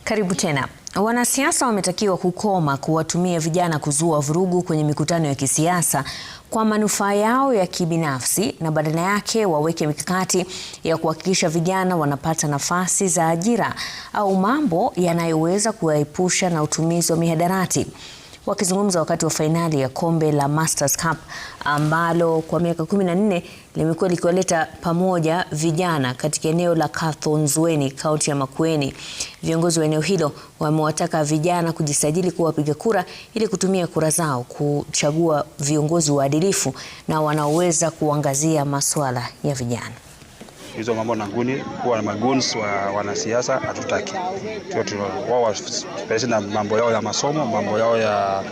Karibu tena. Wanasiasa wametakiwa kukoma kuwatumia vijana kuzua vurugu kwenye mikutano ya kisiasa kwa manufaa yao ya kibinafsi na badala yake waweke mikakati ya kuhakikisha vijana wanapata nafasi za ajira au mambo yanayoweza kuwaepusha na utumizi wa mihadarati. Wakizungumza wakati wa fainali ya kombe la Masters Cup ambalo kwa miaka 14 limekuwa likiwaleta pamoja vijana katika eneo la Kathonzweni, kaunti ya Makueni. Viongozi wa eneo hilo wamewataka vijana kujisajili kuwa wapiga kura ili kutumia kura zao kuchagua viongozi waadilifu na wanaoweza kuangazia masuala ya vijana. Hizo mambo na nguni kuwa na maguns wa wanasiasa hatutaki. Wao na mambo yao ya masomo, mambo yao ya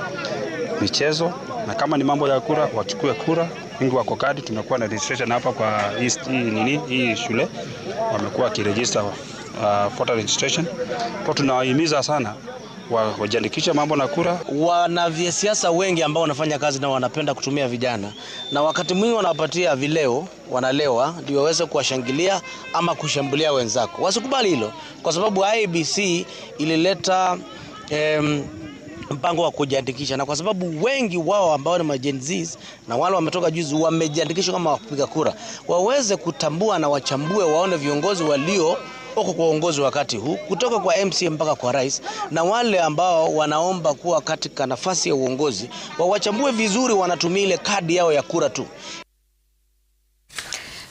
michezo, na kama ni mambo ya kura wachukue kura. Wengi wako kadi, tumekuwa na registration hapa kwa hii shule, wamekuwa kiregister voter registration. Kwa tunawahimiza sana wajiandikishe mambo na kura. Wanasiasa wengi ambao wanafanya kazi na wanapenda kutumia vijana, na wakati mwingi wanapatia vileo, wanalewa ndio waweze kuwashangilia ama kushambulia wenzako. Wasikubali hilo, kwa sababu IEBC ilileta mpango wa kujiandikisha, na kwa sababu wengi wao ambao ni majenzis na wale wametoka juzi wamejiandikisha kama wapiga kura, waweze kutambua na wachambue, waone viongozi walio uko kwa uongozi wakati huu kutoka kwa MCA mpaka kwa rais, na wale ambao wanaomba kuwa katika nafasi ya uongozi wawachambue vizuri, wanatumia ile kadi yao ya kura tu.